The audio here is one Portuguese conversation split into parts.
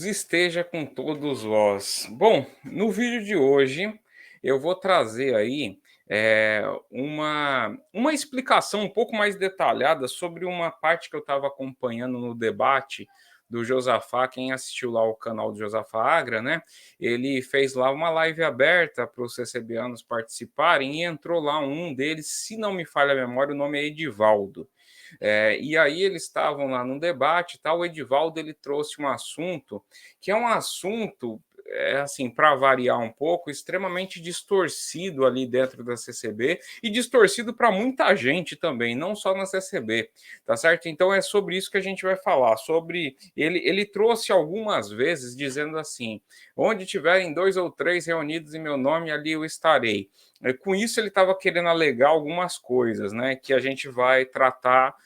Esteja com todos vós. Bom, no vídeo de hoje eu vou trazer aí uma explicação um pouco mais detalhada sobre uma parte que eu estava acompanhando no debate do Josafá. Quem assistiu lá o canal do Josafá Agra, né? Ele fez lá uma live aberta para os CCBanos participarem e entrou lá um deles, se não me falha a memória, o nome é Edivaldo. E aí eles estavam lá num debate e tal. O Edivaldo ele trouxe um assunto que é um assunto, assim, para variar um pouco, extremamente distorcido ali dentro da CCB e distorcido para muita gente também, não só na CCB, tá certo? Então é sobre isso que a gente vai falar, sobre ele trouxe algumas vezes dizendo assim: onde tiverem dois ou três reunidos em meu nome, ali eu estarei. Com isso ele estava querendo alegar algumas coisas, né, que a gente vai tratar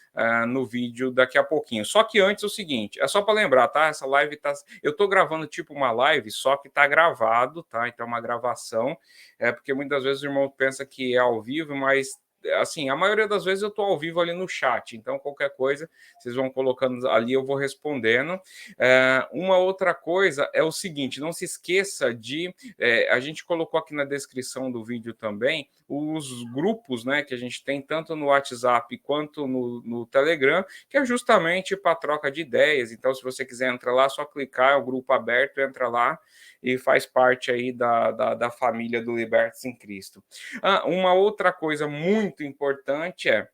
no vídeo daqui a pouquinho. Só que antes é o seguinte, é só para lembrar, tá? Essa live tá. Eu tô gravando tipo uma live, só que tá gravado, tá? Então é uma gravação. Porque muitas vezes o irmão pensa que é ao vivo, mas assim, a maioria das vezes eu tô ao vivo ali no chat. Então, qualquer coisa, vocês vão colocando ali, eu vou respondendo. Uma outra coisa é o seguinte: não se esqueça de. A gente colocou aqui na descrição do vídeo também os grupos, né, que a gente tem tanto no WhatsApp quanto no Telegram, que é justamente para troca de ideias. Então, se você quiser entrar lá, é só clicar, é o grupo aberto, entra lá e faz parte aí da família do Libertas em Cristo. Uma outra coisa muito importante é: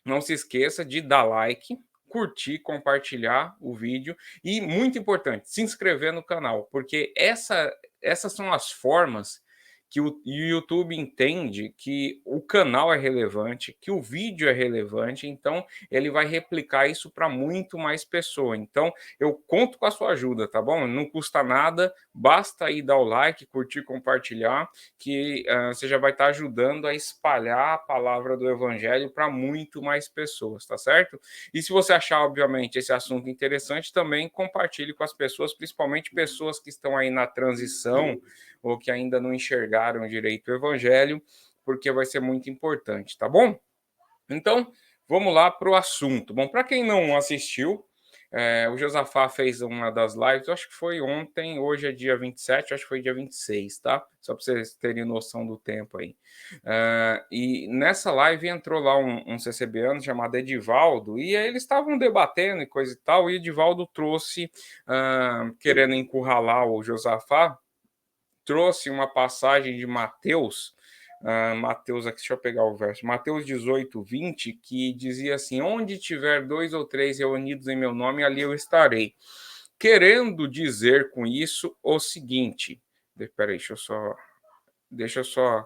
não se esqueça de dar like, curtir, compartilhar o vídeo e, muito importante, se inscrever no canal, porque essas são as formas que o YouTube entende que o canal é relevante, que o vídeo é relevante, então ele vai replicar isso para muito mais pessoas. Então eu conto com a sua ajuda, tá bom? Não custa nada, basta aí dar o like, curtir, compartilhar, que você já vai estar ajudando a espalhar a palavra do evangelho para muito mais pessoas, tá certo? E se você achar, obviamente, esse assunto interessante, também compartilhe com as pessoas, principalmente pessoas que estão aí na transição ou que ainda não enxergaram direito o evangelho, porque vai ser muito importante, tá bom? Então, vamos lá para o assunto. Bom, para quem não assistiu, o Josafá fez uma das lives, eu acho que foi ontem, hoje é dia 27, acho que foi dia 26, tá? Só para vocês terem noção do tempo aí. E nessa live entrou lá um CCBano chamado Edivaldo, e aí eles estavam debatendo e coisa e tal, e Edivaldo trouxe, querendo encurralar o Josafá, trouxe uma passagem de Mateus, Mateus, aqui, deixa eu pegar o verso, Mateus 18:20, que dizia assim: onde tiver dois ou três reunidos em meu nome, ali eu estarei. Querendo dizer com isso o seguinte, peraí, deixa eu só,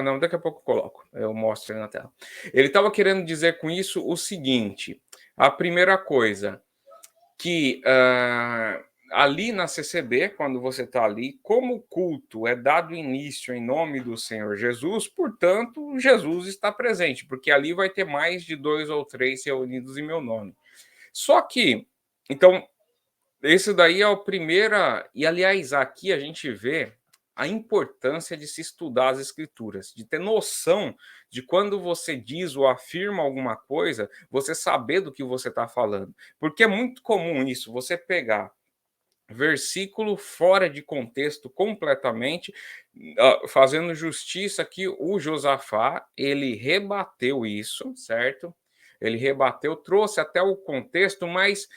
não, daqui a pouco eu coloco, eu mostro aí na tela. Ele estava querendo dizer com isso o seguinte: a primeira coisa, que ali na CCB, quando você está ali, como o culto é dado início em nome do Senhor Jesus, portanto, Jesus está presente, porque ali vai ter mais de dois ou três reunidos em meu nome. Só que, então, esse daí é o primeira. E, aliás, aqui a gente vê a importância de se estudar as escrituras, de ter noção de quando você diz ou afirma alguma coisa, você saber do que você está falando. Porque é muito comum isso, você pegar versículo fora de contexto completamente, fazendo justiça que o Josafá, ele rebateu isso, certo? Ele rebateu, trouxe até o contexto, mas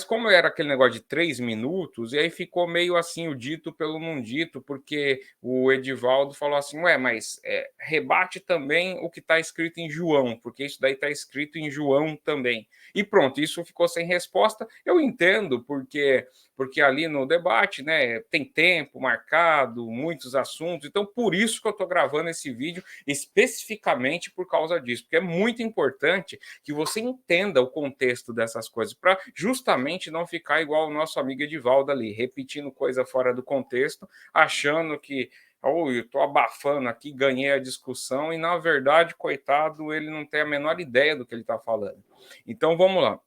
como era aquele negócio de 3 minutos, e aí ficou meio assim o dito pelo não dito, porque o Edivaldo falou assim: ué, mas rebate também o que está escrito em João, porque isso daí está escrito em João também. E pronto, isso ficou sem resposta. Eu entendo, porque ali no debate, né, tem tempo marcado, muitos assuntos, então por isso que eu estou gravando esse vídeo especificamente por causa disso, porque é muito importante que você entenda o contexto dessas coisas, para justamente não ficar igual o nosso amigo Edivaldo ali, repetindo coisa fora do contexto, achando que eu estou abafando aqui, ganhei a discussão, e na verdade, coitado, ele não tem a menor ideia do que ele está falando. Então vamos lá.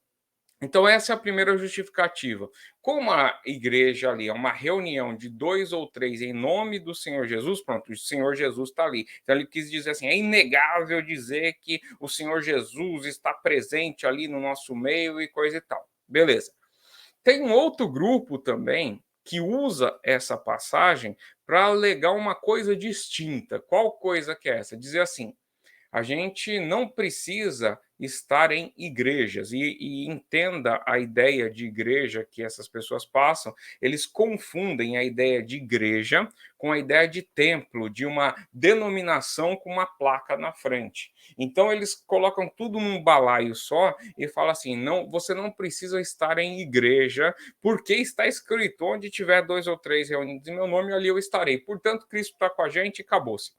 Então, essa é a primeira justificativa. Como a igreja ali é uma reunião de dois ou três em nome do Senhor Jesus, pronto, o Senhor Jesus está ali. Então, ele quis dizer assim: é inegável dizer que o Senhor Jesus está presente ali no nosso meio e coisa e tal. Beleza. Tem um outro grupo também que usa essa passagem para alegar uma coisa distinta. Qual coisa que é essa? Dizer assim: a gente não precisa estar em igrejas. E entenda a ideia de igreja que essas pessoas passam, eles confundem a ideia de igreja com a ideia de templo, de uma denominação com uma placa na frente. Então eles colocam tudo num balaio só e falam assim: não, você não precisa estar em igreja, porque está escrito: onde tiver dois ou três reunidos em meu nome, ali eu estarei. Portanto, Cristo está com a gente e acabou-se.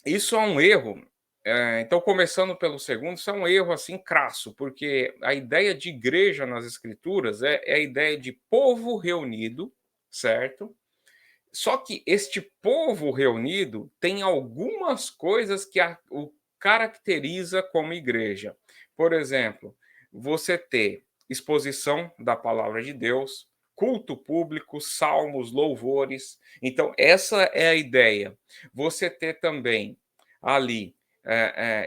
Isso é um erro. Então, começando pelo segundo, isso é um erro assim crasso, porque a ideia de igreja nas escrituras é a ideia de povo reunido, certo? Só que este povo reunido tem algumas coisas que o caracteriza como igreja. Por exemplo, você ter exposição da palavra de Deus, culto público, salmos, louvores. Então, essa é a ideia. Você ter também ali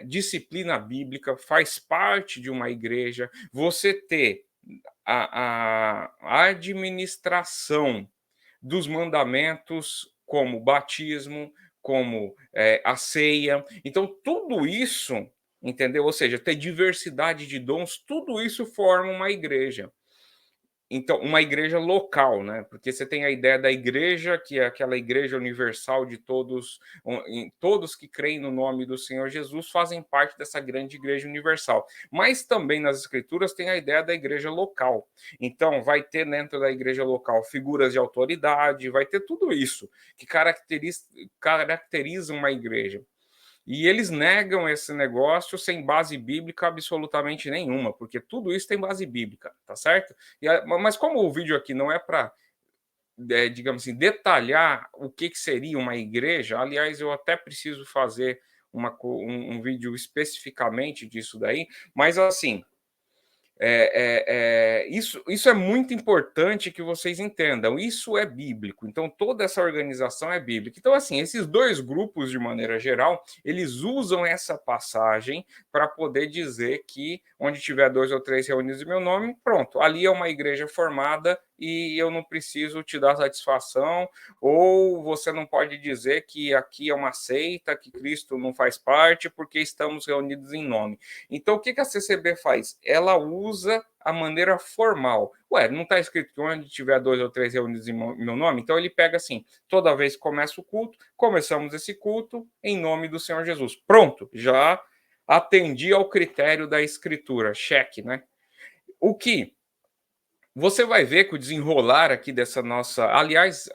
disciplina bíblica, faz parte de uma igreja. Você ter a administração dos mandamentos, como o batismo, como a ceia. Então, tudo isso, entendeu? Ou seja, ter diversidade de dons, tudo isso forma uma igreja. Então, uma igreja local, né? Porque você tem a ideia da igreja, que é aquela igreja universal de todos, todos que creem no nome do Senhor Jesus fazem parte dessa grande igreja universal. Mas também nas escrituras tem a ideia da igreja local. Então, vai ter dentro da igreja local figuras de autoridade, vai ter tudo isso que caracteriza uma igreja. E eles negam esse negócio sem base bíblica absolutamente nenhuma, porque tudo isso tem base bíblica, tá certo? Mas como o vídeo aqui não é para, digamos assim, detalhar o que seria uma igreja, aliás, eu até preciso fazer um vídeo especificamente disso daí, mas assim, isso é muito importante que vocês entendam. Isso é bíblico. Então, toda essa organização é bíblica. Então, assim, esses dois grupos, de maneira geral, eles usam essa passagem para poder dizer que onde tiver dois ou três reunidos em meu nome, pronto, ali é uma igreja formada e eu não preciso te dar satisfação, ou você não pode dizer que aqui é uma seita, que Cristo não faz parte, porque estamos reunidos em nome. Então, o que a CCB faz? Ela usa a maneira formal. Ué, não está escrito que onde tiver dois ou três reunidos em meu nome? Então, ele pega assim, toda vez que começa o culto, começamos esse culto em nome do Senhor Jesus. Pronto, já atendi ao critério da escritura. Cheque, né? O que você vai ver que o desenrolar aqui dessa nossa. Aliás,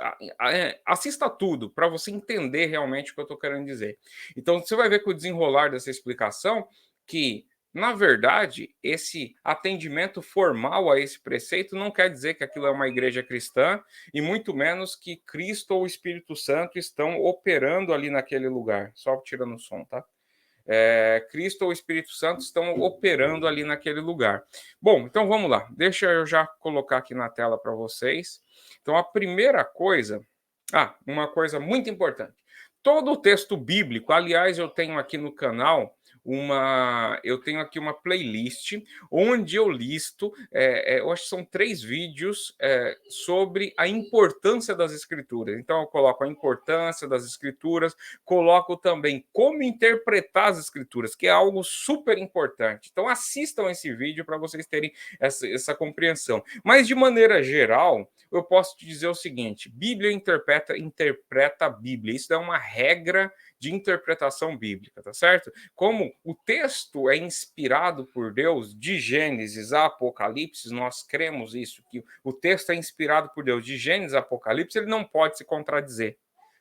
assista tudo para você entender realmente o que eu estou querendo dizer. Então, você vai ver que o desenrolar dessa explicação, que, na verdade, esse atendimento formal a esse preceito não quer dizer que aquilo é uma igreja cristã, e muito menos que Cristo ou o Espírito Santo estão operando ali naquele lugar. Só tirando o som, tá? Cristo ou o Espírito Santo estão operando ali naquele lugar. Bom, então vamos lá. Deixa eu já colocar aqui na tela para vocês. Então, a primeira coisa... uma coisa muito importante. Todo o texto bíblico, aliás, eu tenho aqui no canal uma playlist onde eu listo, eu acho que são 3 vídeos sobre a importância das escrituras. Então, eu coloco a importância das escrituras, coloco também como interpretar as escrituras, que é algo super importante. Então, assistam esse vídeo para vocês terem essa compreensão. Mas, de maneira geral, eu posso te dizer o seguinte: Bíblia interpreta a Bíblia. Isso é uma regra de interpretação bíblica, tá certo? Como o texto é inspirado por Deus, de Gênesis a Apocalipse, nós cremos isso, que o texto é inspirado por Deus, de Gênesis a Apocalipse, ele não pode se contradizer.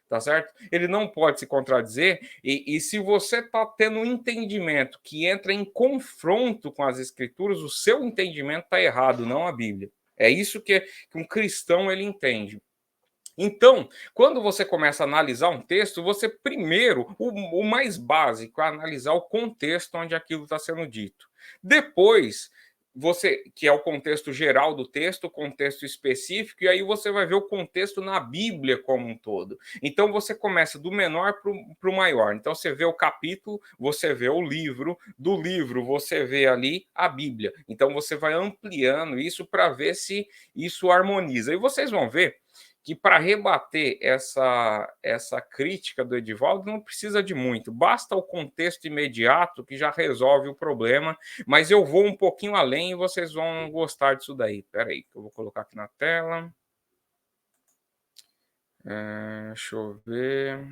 Tá certo? Ele não pode se contradizer, e se você está tendo um entendimento que entra em confronto com as escrituras, o seu entendimento está errado, não a Bíblia. É isso que um cristão ele entende. Então, quando você começa a analisar um texto, você primeiro, o mais básico, é analisar o contexto onde aquilo está sendo dito. Depois, você, que é o contexto geral do texto, o contexto específico, e aí você vai ver o contexto na Bíblia como um todo. Então você começa do menor para o maior. Então você vê o capítulo, você vê o livro, do livro você vê ali a Bíblia. Então você vai ampliando isso para ver se isso harmoniza. E vocês vão ver que para rebater essa crítica do Edivaldo não precisa de muito, basta o contexto imediato que já resolve o problema, mas eu vou um pouquinho além e vocês vão gostar disso daí. Espera aí, que eu vou colocar aqui na tela. Deixa eu ver.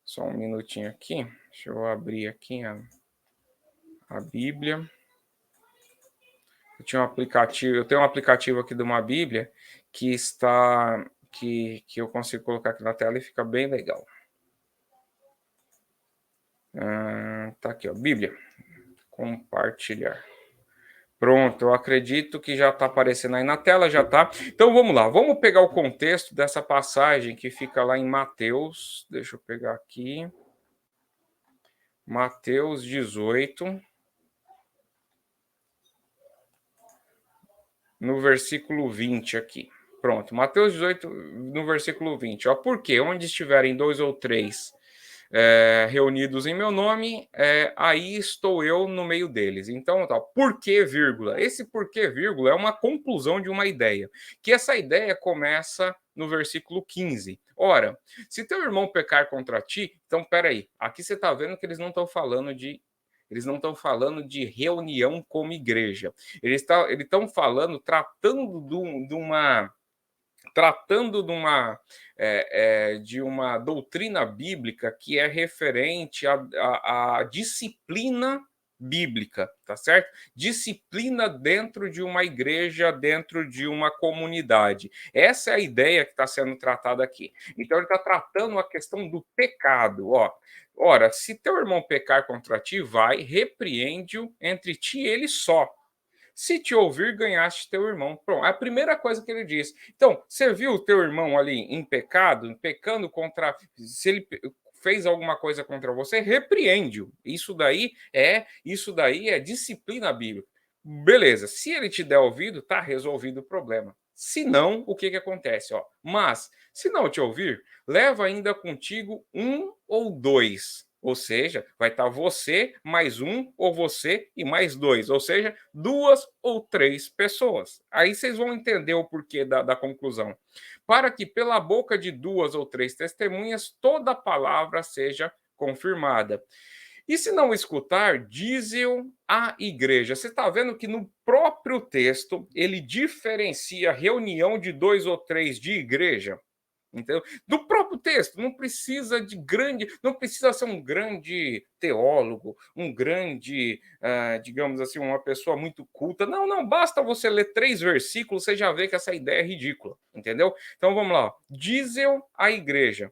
Só um minutinho aqui. Deixa eu abrir aqui a Bíblia. Eu tenho um aplicativo aqui de uma Bíblia que está que eu consigo colocar aqui na tela e fica bem legal. Tá aqui, ó, Bíblia. Compartilhar. Pronto, eu acredito que já está aparecendo aí na tela, já está. Então vamos lá, vamos pegar o contexto dessa passagem que fica lá em Mateus. Deixa eu pegar aqui. Mateus 18, no versículo 20 aqui. Pronto, Mateus 18, no versículo 20. Ó, por quê? Onde estiverem dois ou três reunidos em meu nome, aí estou eu no meio deles. Então, tá, por que, vírgula? Esse porquê, vírgula, é uma conclusão de uma ideia. Que essa ideia começa no versículo 15. Ora, se teu irmão pecar contra ti, então, peraí, aqui você está vendo que eles não estão falando de reunião como igreja. Eles estão falando, de uma doutrina bíblica que é referente à disciplina bíblica, tá certo? Disciplina dentro de uma igreja, dentro de uma comunidade. Essa é a ideia que está sendo tratada aqui. Então, ele está tratando a questão do pecado. Ó, ora, se teu irmão pecar contra ti, vai, repreende-o entre ti e ele só. Se te ouvir, ganhaste teu irmão. Pronto, é a primeira coisa que ele diz. Então, você viu o teu irmão ali em pecado, pecando contra. Se ele fez alguma coisa contra você, repreende-o. Isso daí é disciplina bíblica. Beleza, se ele te der ouvido, tá resolvido o problema. Se não, o que acontece? Ó, mas, se não te ouvir, leva ainda contigo um ou dois. Ou seja, vai estar você mais um, ou você e mais dois. Ou seja, duas ou três pessoas. Aí vocês vão entender o porquê da conclusão. Para que pela boca de duas ou três testemunhas toda palavra seja confirmada. E se não escutar, dize-o à igreja. Você está vendo que no próprio texto ele diferencia reunião de dois ou três de igreja? Entendeu? Do próprio texto, não precisa ser um grande teólogo, um grande, digamos assim, uma pessoa muito culta. Não, não, basta você ler 3 versículos, você já vê que essa ideia é ridícula, entendeu? Então vamos lá. Diz-eu à igreja.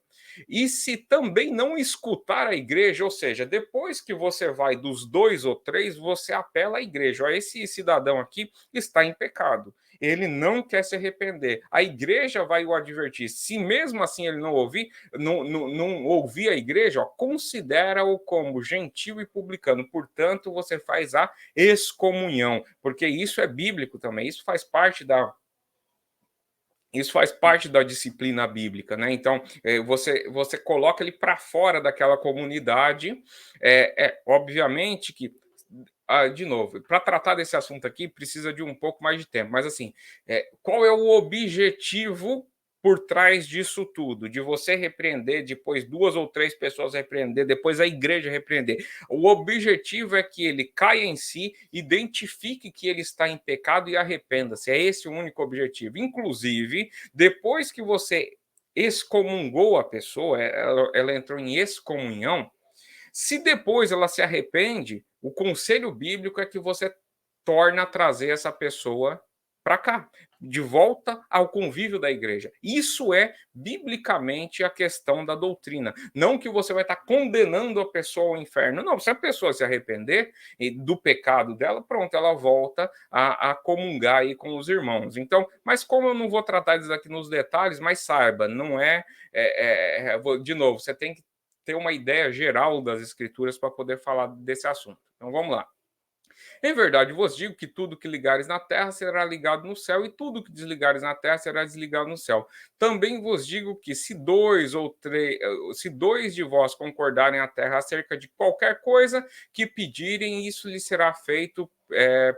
E se também não escutar a igreja, ou seja, depois que você vai dos dois ou três, você apela à igreja. Ó, esse cidadão aqui está em pecado. Ele não quer se arrepender. A igreja vai o advertir. Se mesmo assim ele não ouvir, não ouvir a igreja, ó, considera-o como gentil e publicano. Portanto, você faz a excomunhão, porque isso é bíblico também. Isso faz parte da disciplina bíblica, né? Então, você coloca ele para fora daquela comunidade. Obviamente que, de novo, para tratar desse assunto aqui, precisa de um pouco mais de tempo. Mas, assim, qual é o objetivo por trás disso tudo? De você repreender, depois duas ou três pessoas repreender, depois a igreja repreender. O objetivo é que ele caia em si, identifique que ele está em pecado e arrependa-se. É esse o único objetivo. Inclusive, depois que você excomungou a pessoa, ela entrou em excomunhão, se depois ela se arrepende, o conselho bíblico é que você torna a trazer essa pessoa para cá, de volta ao convívio da igreja. Isso é biblicamente a questão da doutrina. Não que você vai estar condenando a pessoa ao inferno. Não, se a pessoa se arrepender do pecado dela, pronto, ela volta a comungar aí com os irmãos. Então, mas como eu não vou tratar isso aqui nos detalhes, mas saiba, não de novo, você tem que ter uma ideia geral das escrituras para poder falar desse assunto. Então vamos lá. Em verdade vos digo que tudo que ligares na terra será ligado no céu, e tudo que desligares na terra será desligado no céu. Também vos digo que se dois de vós concordarem na terra acerca de qualquer coisa que pedirem, isso lhe será feito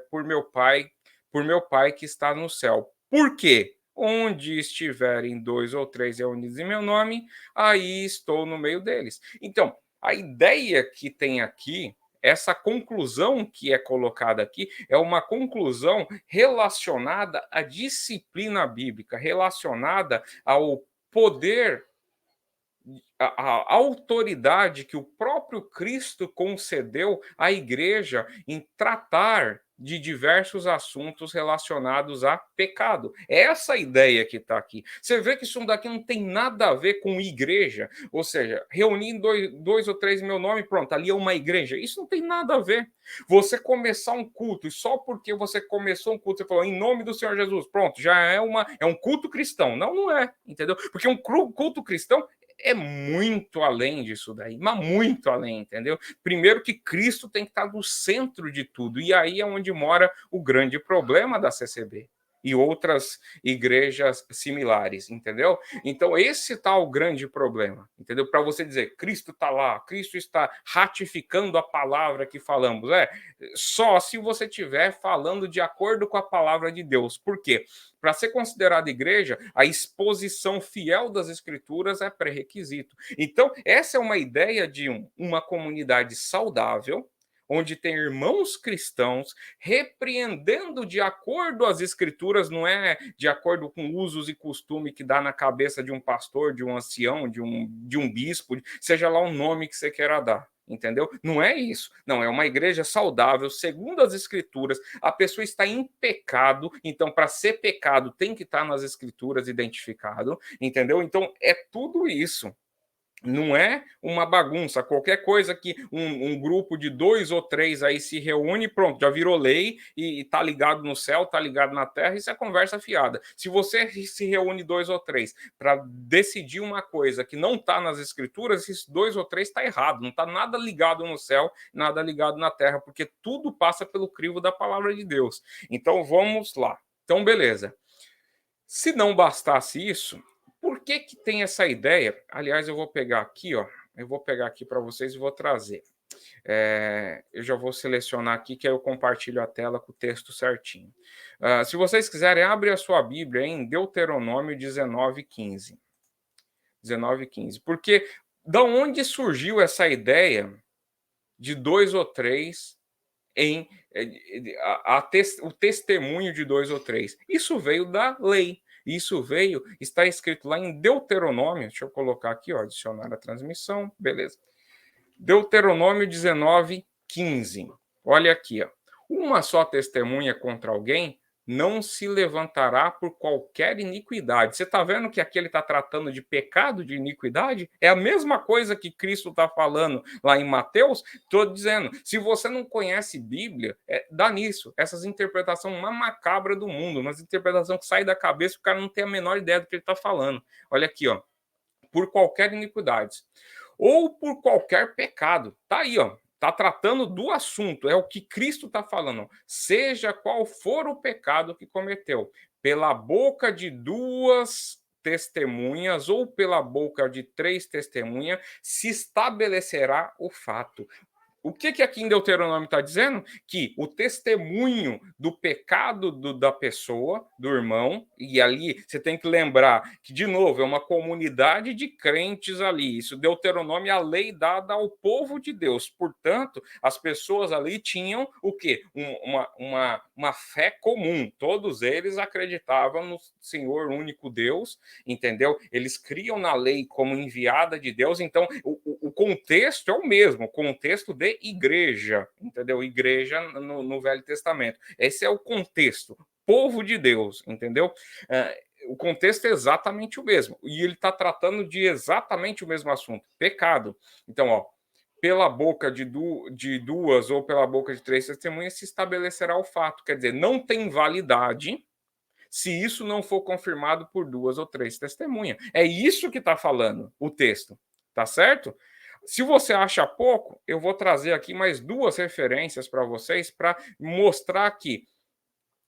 por meu Pai que está no céu. Por quê? Onde estiverem dois ou três reunidos em meu nome, aí estou no meio deles. Então, a ideia que tem aqui, essa conclusão que é colocada aqui, é uma conclusão relacionada à disciplina bíblica, relacionada ao poder, a autoridade que o próprio Cristo concedeu à igreja em tratar de diversos assuntos relacionados a pecado. É essa ideia que está aqui. Você vê que isso daqui não tem nada a ver com igreja, ou seja, reunir dois ou três em meu nome, pronto, ali é uma igreja. Isso não tem nada a ver. Você começar um culto e só porque você começou um culto, você falou em nome do Senhor Jesus, pronto, já é um culto cristão. Não, não é, entendeu? Porque um culto cristão é muito além disso daí, mas muito além, entendeu? Primeiro que Cristo tem que estar no centro de tudo, e aí é onde mora o grande problema da CCB e outras igrejas similares, entendeu? Então esse tá o grande problema, entendeu? Para você dizer, Cristo está lá, Cristo está ratificando a palavra que falamos, só se você estiver falando de acordo com a palavra de Deus. Por quê? Para ser considerada igreja, a exposição fiel das escrituras é pré-requisito. Então, essa é uma ideia de uma comunidade saudável, onde tem irmãos cristãos repreendendo de acordo às escrituras, não é de acordo com usos e costume que dá na cabeça de um pastor, de um ancião, de um bispo, seja lá o nome que você queira dar. Entendeu? Não é isso. Não, é uma igreja saudável, segundo as escrituras. A pessoa está em pecado, então, para ser pecado, tem que estar nas escrituras identificado, entendeu? Então, é tudo isso. Não é uma bagunça. Qualquer coisa que um grupo de dois ou três aí se reúne, pronto, já virou lei e tá ligado no céu, tá ligado na terra, isso é conversa fiada. Se você se reúne dois ou três para decidir uma coisa que não está nas escrituras, esses dois ou três está errado. Não está nada ligado no céu, nada ligado na terra, porque tudo passa pelo crivo da palavra de Deus. Então vamos lá. Então, beleza. Se não bastasse isso, por que que tem essa ideia? Aliás, eu vou pegar aqui, ó. Eu vou pegar aqui para vocês e vou trazer. Eu já vou selecionar aqui, que aí eu compartilho a tela com o texto certinho. Se vocês quiserem, abre a sua Bíblia em Deuteronômio 19:15. 19:15. Porque da onde surgiu essa ideia de dois ou três em o testemunho de dois ou três? Isso veio da lei. Isso veio, está escrito lá em Deuteronômio. Deixa eu colocar aqui, ó, adicionar a transmissão, beleza. Deuteronômio 19:15. Olha aqui, ó. Uma só testemunha contra alguém não se levantará por qualquer iniquidade. Você está vendo que aqui ele está tratando de pecado, de iniquidade? É a mesma coisa que Cristo está falando lá em Mateus. Estou dizendo, se você não conhece Bíblia, dá nisso. Essas interpretações uma macabra do mundo, uma interpretação que sai da cabeça, o cara não tem a menor ideia do que ele está falando. Olha aqui, ó. Por qualquer iniquidade ou por qualquer pecado. Tá aí, ó. Tá tratando do assunto, é o que Cristo está falando. Seja qual for o pecado que cometeu, pela boca de duas testemunhas ou pela boca de três testemunhas, se estabelecerá o fato. O que aqui em Deuteronômio está dizendo? Que o testemunho do pecado da pessoa, do irmão, e ali você tem que lembrar que, de novo, é uma comunidade de crentes ali. Isso, Deuteronômio é a lei dada ao povo de Deus. Portanto, as pessoas ali tinham o quê? Uma fé comum. Todos eles acreditavam no Senhor único Deus, entendeu? Eles criam na lei como enviada de Deus. Então, o contexto é o mesmo, o contexto de igreja, entendeu? Igreja no Velho Testamento. Esse é o contexto, povo de Deus, entendeu? O contexto é exatamente o mesmo. E ele está tratando de exatamente o mesmo assunto, pecado. Então, ó, pela boca de duas ou pela boca de três testemunhas se estabelecerá o fato. Quer dizer, não tem validade se isso não for confirmado por duas ou três testemunhas. É isso que está falando o texto, tá certo? Se você acha pouco, eu vou trazer aqui mais duas referências para vocês para mostrar que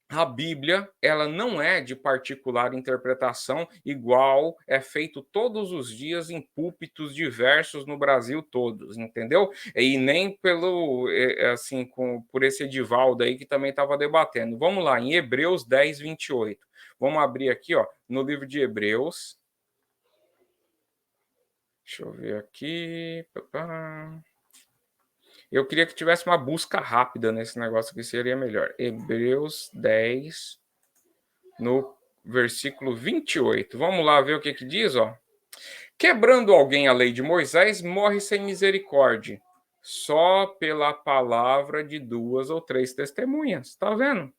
a Bíblia, ela não é de particular interpretação, igual é feito todos os dias em púlpitos diversos no Brasil todos, entendeu? E nem pelo, assim, por esse Edivaldo aí que também estava debatendo. Vamos lá, em Hebreus 10, 28. Vamos abrir aqui, ó, no livro de Hebreus. Deixa eu ver aqui. Eu queria que tivesse uma busca rápida nesse negócio que seria melhor. Hebreus 10, no versículo 28. Vamos lá ver o que diz, ó. Quebrando alguém a lei de Moisés, morre sem misericórdia, só pela palavra de duas ou três testemunhas. Tá vendo?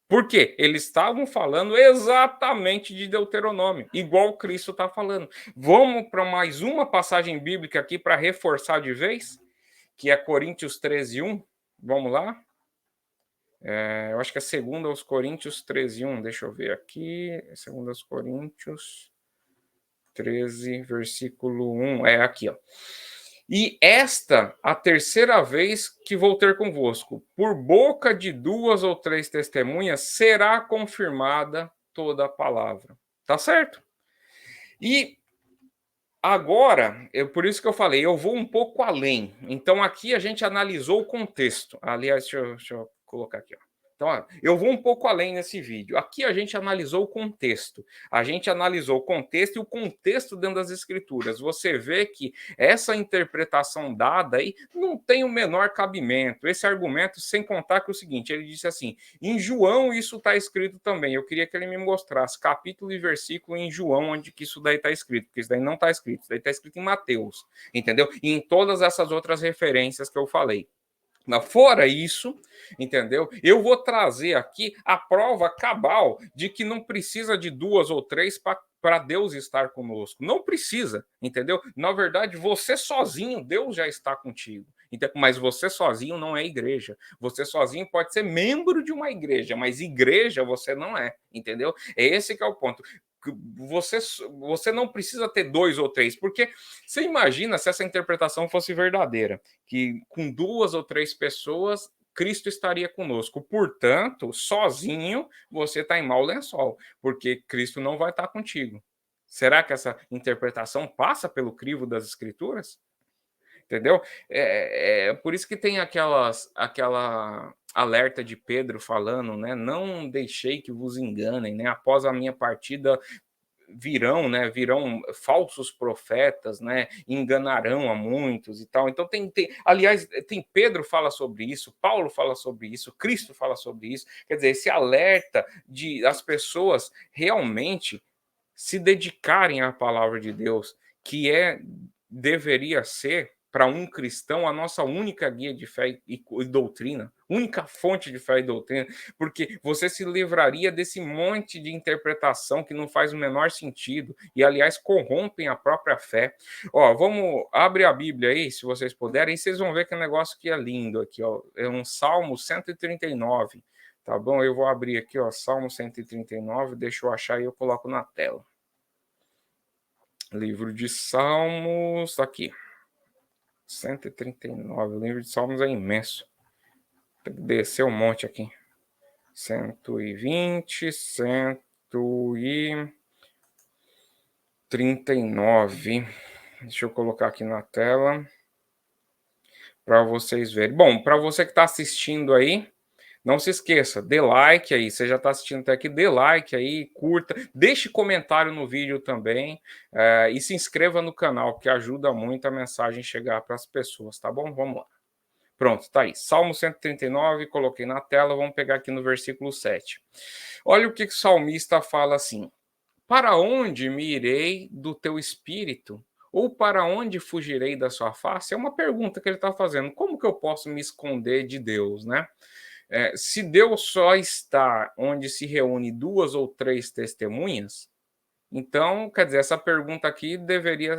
Por quê? Eles estavam falando exatamente de Deuteronômio, igual Cristo está falando. Vamos para mais uma passagem bíblica aqui para reforçar de vez, que é Coríntios 13, 1. Vamos lá? Eu acho que é 2 aos Coríntios 13, 1. Deixa eu ver aqui. 2 aos Coríntios 13, versículo 1. É aqui, ó. E esta a terceira vez que vou ter convosco. Por boca de duas ou três testemunhas será confirmada toda a palavra. Tá certo? E agora, por isso que eu falei, eu vou um pouco além. Então, aqui a gente analisou o contexto. Aliás, deixa eu colocar aqui, ó. Então, ó, eu vou um pouco além nesse vídeo. Aqui a gente analisou o contexto. A gente analisou o contexto e o contexto dentro das escrituras. Você vê que essa interpretação dada aí não tem o menor cabimento. Esse argumento, sem contar que é o seguinte, ele disse assim, em João isso está escrito também. Eu queria que ele me mostrasse capítulo e versículo em João onde que isso daí está escrito, porque isso daí não está escrito. Isso daí está escrito em Mateus, entendeu? E em todas essas outras referências que eu falei. Mas fora isso, entendeu? Eu vou trazer aqui a prova cabal de que não precisa de duas ou três para Deus estar conosco. Não precisa, entendeu? Na verdade, você sozinho, Deus já está contigo. Mas você sozinho não é igreja. Você sozinho pode ser membro de uma igreja, mas igreja você não é, entendeu? É esse que é o ponto. Você não precisa ter dois ou três, porque você imagina se essa interpretação fosse verdadeira, que com duas ou três pessoas Cristo estaria conosco. Portanto, sozinho você está em mau lençol, porque Cristo não vai estar contigo. Será que essa interpretação passa pelo crivo das Escrituras? Entendeu? Por isso que tem aquela alerta de Pedro falando, né? Não deixei que vos enganem, né? Após a minha partida virão falsos profetas, né? Enganarão a muitos e tal. Então aliás, tem Pedro fala sobre isso, Paulo fala sobre isso, Cristo fala sobre isso. Quer dizer, esse alerta de as pessoas realmente se dedicarem à palavra de Deus, que deveria ser para um cristão a nossa única guia de fé e doutrina, única fonte de fé e doutrina, porque você se livraria desse monte de interpretação que não faz o menor sentido e, aliás, corrompem a própria fé. Ó, abre a Bíblia aí, se vocês puderem, e vocês vão ver que o negócio que é lindo aqui, ó, é um Salmo 139. Tá bom? Eu vou abrir aqui, ó, Salmo 139, deixa eu achar e eu coloco na tela. Livro de Salmos, aqui. 139, o livro de Salmos é imenso. Tem que descer um monte aqui. 120, 139. Deixa eu colocar aqui na tela para vocês verem. Bom, para você que está assistindo aí, não se esqueça, dê like aí. Você já está assistindo até aqui, dê like aí, curta, deixe comentário no vídeo também e se inscreva no canal, que ajuda muito a mensagem chegar para as pessoas, tá bom? Vamos lá. Pronto, tá aí. Salmo 139, coloquei na tela, vamos pegar aqui no versículo 7. Olha o que o salmista fala assim: para onde me irei do teu espírito? Ou para onde fugirei da sua face? É uma pergunta que ele está fazendo. Como que eu posso me esconder de Deus, né? Se Deus só está onde se reúne duas ou três testemunhas, então, quer dizer, essa pergunta aqui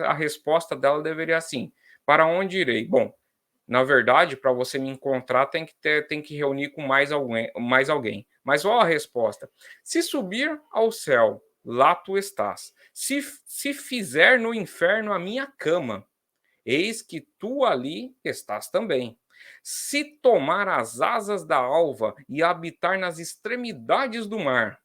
a resposta dela deveria assim: para onde irei? Bom, na verdade, para você me encontrar, tem que reunir com mais alguém. Mas olha a resposta: se subir ao céu, lá tu estás. Se fizer no inferno a minha cama, eis que tu ali estás também. Se tomar as asas da alva e habitar nas extremidades do mar,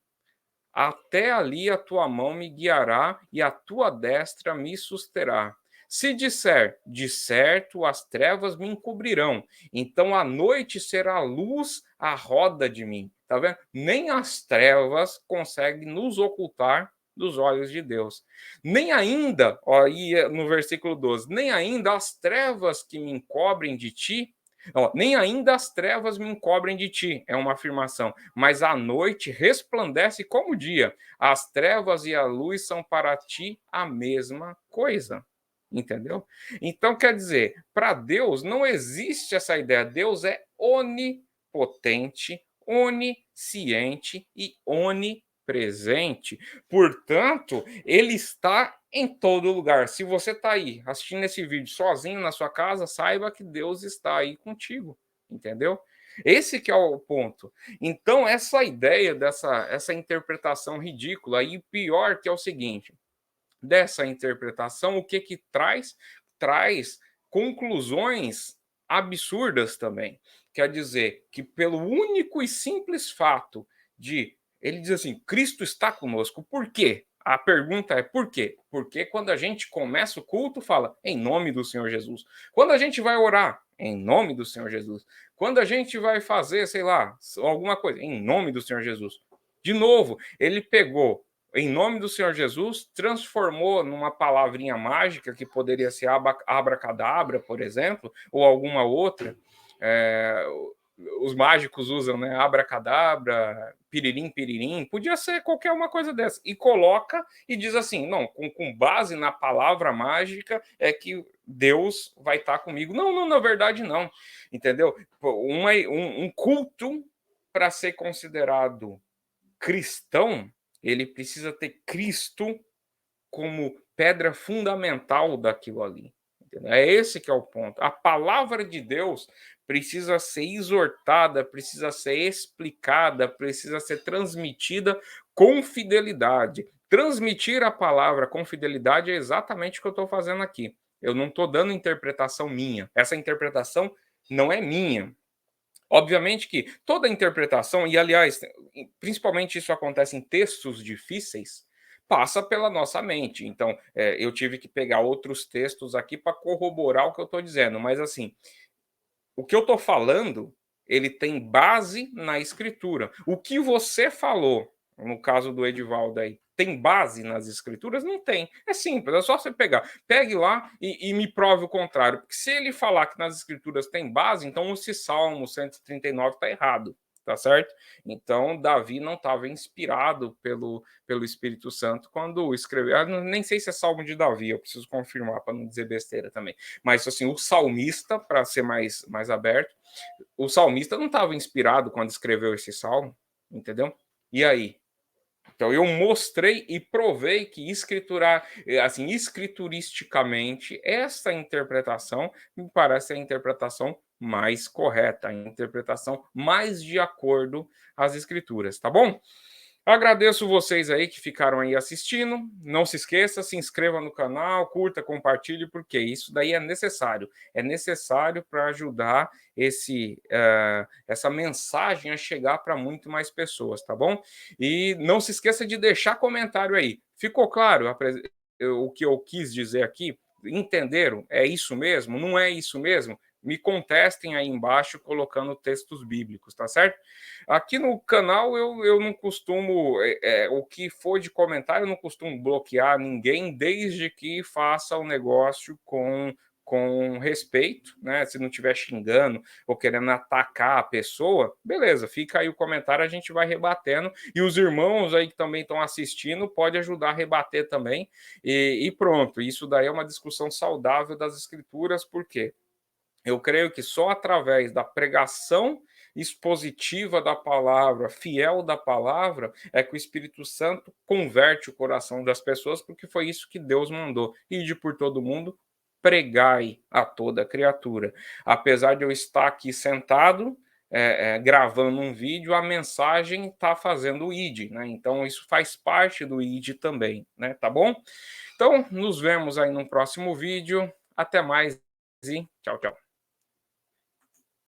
até ali a tua mão me guiará e a tua destra me susterá. Se disser, de certo as trevas me encobrirão, então a noite será luz à roda de mim. Tá vendo? Nem as trevas conseguem nos ocultar dos olhos de Deus. Nem ainda, ó, aí no versículo 12, nem ainda as trevas que me encobrem de ti, ó, nem ainda as trevas me encobrem de ti, é uma afirmação, mas a noite resplandece como o dia. As trevas e a luz são para ti a mesma coisa. Entendeu? Então, quer dizer, para Deus não existe essa ideia. Deus é onipotente, onisciente e onipresente. Portanto, ele está em todo lugar. Se você está aí assistindo esse vídeo sozinho na sua casa, saiba que Deus está aí contigo, entendeu? Esse que é o ponto. Então, essa ideia essa interpretação ridícula, e pior que é o seguinte, dessa interpretação, o que que traz? Traz conclusões absurdas também. Quer dizer que pelo único e simples fato de ele diz assim, Cristo está conosco. Por quê? A pergunta é por quê? Porque quando a gente começa o culto, fala em nome do Senhor Jesus. Quando a gente vai orar, em nome do Senhor Jesus. Quando a gente vai fazer, sei lá, alguma coisa, em nome do Senhor Jesus. De novo, ele pegou em nome do Senhor Jesus, transformou numa palavrinha mágica que poderia ser abracadabra, por exemplo, ou alguma outra. É, os mágicos usam, né? Abracadabra, piririm, piririm, podia ser qualquer uma coisa dessa. E coloca e diz assim: não, com base na palavra mágica é que Deus vai estar comigo. Não, não, na verdade, não. Entendeu? Um culto para ser considerado cristão, ele precisa ter Cristo como pedra fundamental daquilo ali. Entendeu? É esse que é o ponto. A palavra de Deus precisa ser exortada, precisa ser explicada, precisa ser transmitida com fidelidade. Transmitir a palavra com fidelidade é exatamente o que eu estou fazendo aqui. Eu não estou dando interpretação minha. Essa interpretação não é minha. Obviamente que toda interpretação, e aliás, principalmente isso acontece em textos difíceis, passa pela nossa mente. Então, eu tive que pegar outros textos aqui para corroborar o que eu estou dizendo, mas assim, o que eu estou falando, ele tem base na escritura. O que você falou, no caso do Edivaldo aí, tem base nas escrituras? Não tem. É simples, é só você pegar. Pegue lá e me prove o contrário. Porque se ele falar que nas escrituras tem base, então esse Salmo 139 está errado. Tá certo? Então, Davi não estava inspirado pelo Espírito Santo quando escreveu. Nem sei se é Salmo de Davi, eu preciso confirmar para não dizer besteira também. Mas, assim, o salmista, para ser mais aberto, o salmista não estava inspirado quando escreveu esse salmo, entendeu? E aí? Então eu mostrei e provei que assim, escrituristicamente, essa interpretação me parece a interpretação mais correta, a interpretação mais de acordo às escrituras, tá bom? Agradeço vocês aí que ficaram aí assistindo. Não se esqueça, se inscreva no canal, curta, compartilhe, porque isso daí é necessário. É necessário para ajudar essa mensagem a chegar para muito mais pessoas, tá bom? E não se esqueça de deixar comentário aí. Ficou claro o que eu quis dizer aqui? Entenderam? É isso mesmo? Não é isso mesmo? Me contestem aí embaixo colocando textos bíblicos, tá certo? Aqui no canal eu não costumo, o que for de comentário, eu não costumo bloquear ninguém, desde que faça o negócio com respeito, né? Se não estiver xingando ou querendo atacar a pessoa, beleza, fica aí o comentário, a gente vai rebatendo. E os irmãos aí que também estão assistindo, pode ajudar a rebater também. E pronto, isso daí é uma discussão saudável das escrituras, por quê? Eu creio que só através da pregação expositiva da palavra, fiel da palavra, é que o Espírito Santo converte o coração das pessoas, porque foi isso que Deus mandou. Ide por todo mundo, pregai a toda criatura. Apesar de eu estar aqui sentado, gravando um vídeo, a mensagem está fazendo o id, né? Então isso faz parte do id também, né? Tá bom? Então, nos vemos aí no próximo vídeo. Até mais e tchau, tchau.